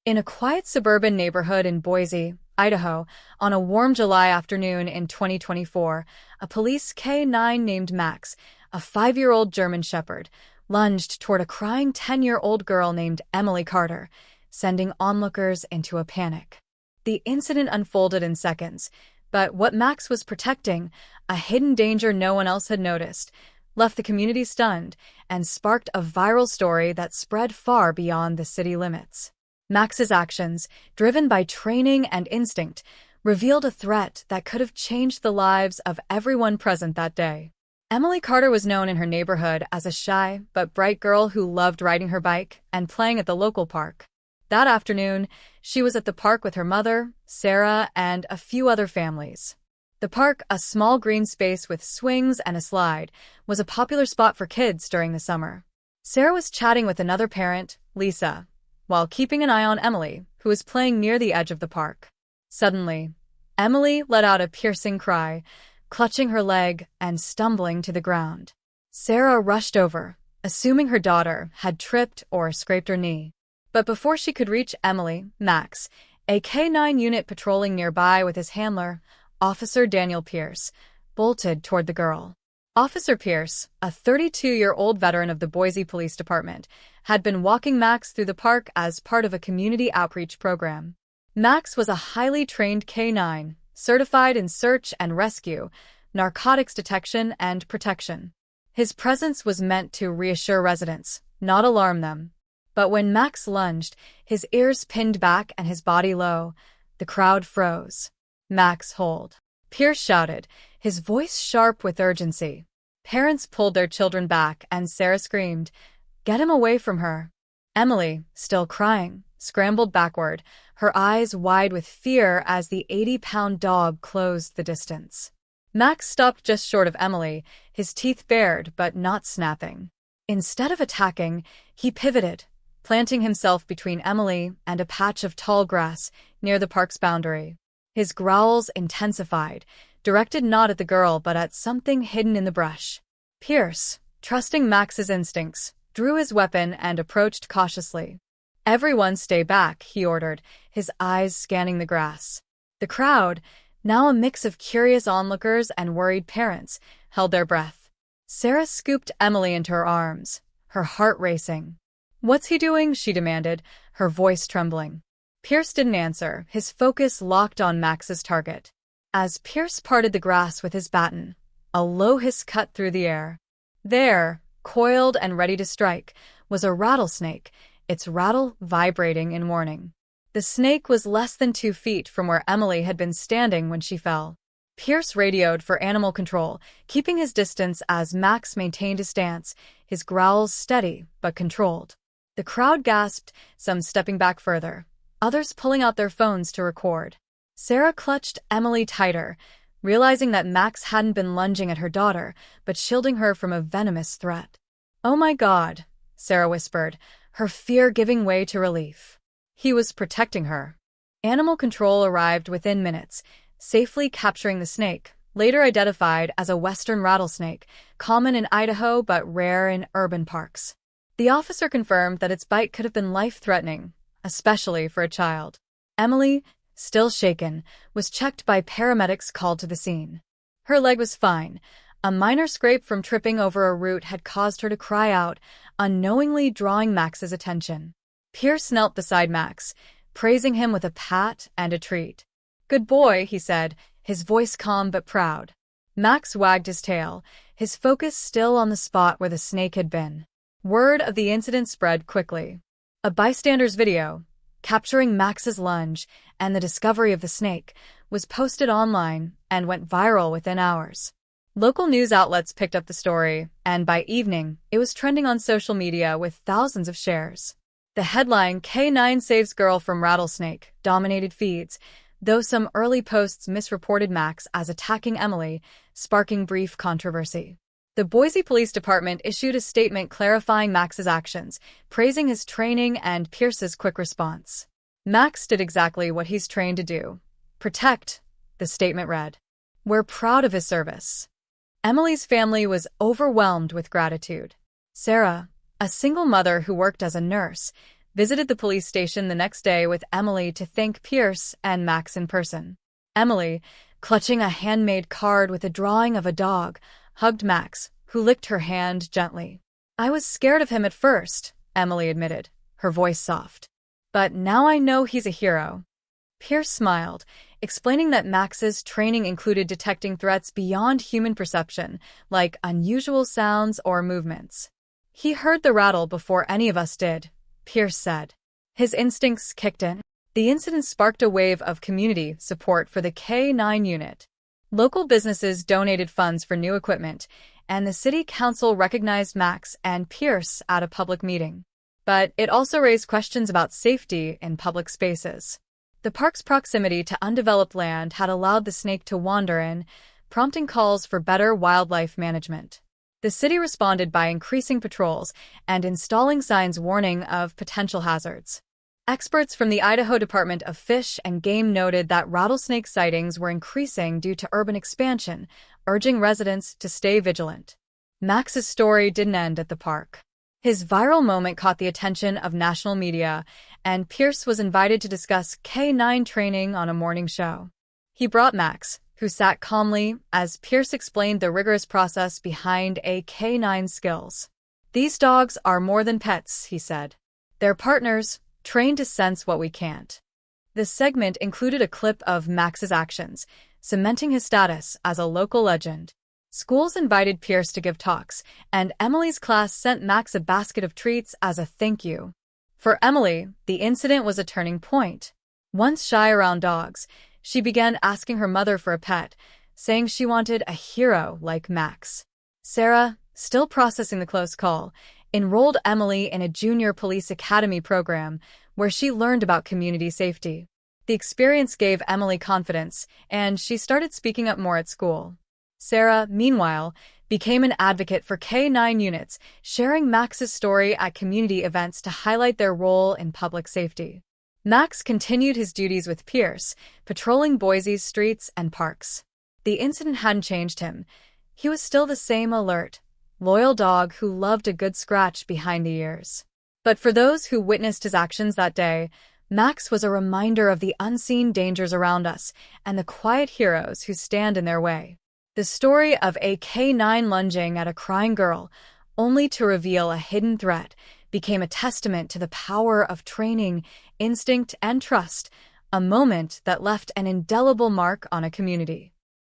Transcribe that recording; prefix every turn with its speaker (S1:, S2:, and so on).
S1: In a quiet suburban neighborhood in Boise, Idaho, on a warm July afternoon in 2024, a police K-9 named Max, a 5-year-old German Shepherd, lunged toward a crying 10-year-old girl named Emily Carter, sending onlookers into a panic. The incident unfolded in seconds, but what Max was protecting, a hidden danger no one else had noticed, left the community stunned and sparked a viral story that spread far beyond the city limits. Max's actions, driven by training and instinct, revealed a threat that could have changed the lives of everyone present that day. Emily Carter was known in her neighborhood as a shy but bright girl who loved riding her bike and playing at the local park. That afternoon, she was at the park with her mother, Sarah, and a few other families. The park, a small green space with swings and a slide, was a popular spot for kids during the summer. Sarah was chatting with another parent, Lisa, while keeping an eye on Emily, who was playing near the edge of the park. Suddenly, Emily let out a piercing cry, clutching her leg and stumbling to the ground. Sarah rushed over, assuming her daughter had tripped or scraped her knee. But before she could reach Emily, Max, a K-9 unit patrolling nearby with his handler, Officer Daniel Pierce, bolted toward the girl. Officer Pierce, a 32-year-old veteran of the Boise Police Department, had been walking Max through the park as part of a community outreach program. Max was a highly trained K-9, certified in search and rescue, narcotics detection and protection. His presence was meant to reassure residents, not alarm them. But when Max lunged, his ears pinned back and his body low, the crowd froze. "Max, hold!" Pierce shouted, his voice sharp with urgency. Parents pulled their children back and Sarah screamed, "Get him away from her!" Emily, still crying, scrambled backward, her eyes wide with fear as the 80-pound dog closed the distance. Max stopped just short of Emily, his teeth bared but not snapping. Instead of attacking, he pivoted, planting himself between Emily and a patch of tall grass near the park's boundary. His growls intensified, directed not at the girl but at something hidden in the brush. Pierce, trusting Max's instincts, drew his weapon and approached cautiously. "Everyone stay back," he ordered, his eyes scanning the grass. The crowd, now a mix of curious onlookers and worried parents, held their breath. Sarah scooped Emily into her arms, her heart racing. "What's he doing?" she demanded, her voice trembling. Pierce didn't answer, his focus locked on Max's target. As Pierce parted the grass with his baton, a low hiss cut through the air. There, coiled and ready to strike, was a rattlesnake, its rattle vibrating in warning. The snake was less than 2 feet from where Emily had been standing when she fell. Pierce radioed for animal control, keeping his distance as Max maintained his stance, his growls steady but controlled. The crowd gasped, some stepping back further, others pulling out their phones to record. Sarah clutched Emily tighter, realizing that Max hadn't been lunging at her daughter, but shielding her from a venomous threat. "Oh my God," Sarah whispered, her fear giving way to relief. He was protecting her. Animal control arrived within minutes, safely capturing the snake, later identified as a western rattlesnake, common in Idaho but rare in urban parks. The officer confirmed that its bite could have been life-threatening, especially for a child. Emily, still shaken, was checked by paramedics called to the scene. Her leg was fine. A minor scrape from tripping over a root had caused her to cry out, unknowingly drawing Max's attention. Pierce knelt beside Max, praising him with a pat and a treat. "Good boy," he said, his voice calm but proud. Max wagged his tail, his focus still on the spot where the snake had been. Word of the incident spread quickly. A bystander's video, capturing Max's lunge and the discovery of the snake, was posted online and went viral within hours. Local news outlets picked up the story, and by evening, it was trending on social media with thousands of shares. The headline, "K-9 Saves Girl from Rattlesnake," dominated feeds, though some early posts misreported Max as attacking Emily, sparking brief controversy. The Boise Police Department issued a statement clarifying Max's actions, praising his training and Pierce's quick response. "Max did exactly what he's trained to do. Protect," the statement read. "We're proud of his service." Emily's family was overwhelmed with gratitude. Sarah, a single mother who worked as a nurse, visited the police station the next day with Emily to thank Pierce and Max in person. Emily, clutching a handmade card with a drawing of a dog, hugged Max, who licked her hand gently. "I was scared of him at first," Emily admitted, her voice soft. "But now I know he's a hero." Pierce smiled, explaining that Max's training included detecting threats beyond human perception, like unusual sounds or movements. "He heard the rattle before any of us did," Pierce said. His instincts kicked in. The incident sparked a wave of community support for the K-9 unit. Local businesses donated funds for new equipment, and the city council recognized Max and Pierce at a public meeting. But it also raised questions about safety in public spaces. The park's proximity to undeveloped land had allowed the snake to wander in, prompting calls for better wildlife management. The city responded by increasing patrols and installing signs warning of potential hazards. Experts from the Idaho Department of Fish and Game noted that rattlesnake sightings were increasing due to urban expansion, urging residents to stay vigilant. Max's story didn't end at the park. His viral moment caught the attention of national media, and Pierce was invited to discuss K-9 training on a morning show. He brought Max, who sat calmly as Pierce explained the rigorous process behind a K-9 skills. "These dogs are more than pets," he said. "They're partners, trained to sense what we can't." The segment included a clip of Max's actions, cementing his status as a local legend. Schools invited Pierce to give talks, and Emily's class sent Max a basket of treats as a thank you. For Emily, the incident was a turning point. Once shy around dogs, she began asking her mother for a pet, saying she wanted a hero like Max. Sarah, still processing the close call, enrolled Emily in a junior police academy program where she learned about community safety. The experience gave Emily confidence, and she started speaking up more at school. Sarah, meanwhile, became an advocate for K-9 units, sharing Max's story at community events to highlight their role in public safety. Max continued his duties with Pierce, patrolling Boise's streets and parks. The incident hadn't changed him. He was still the same alert, loyal dog who loved a good scratch behind the ears. But for those who witnessed his actions that day, Max was a reminder of the unseen dangers around us and the quiet heroes who stand in their way. The story of a K-9 lunging at a crying girl, only to reveal a hidden threat, became a testament to the power of training, instinct, and trust, a moment that left an indelible mark on a community.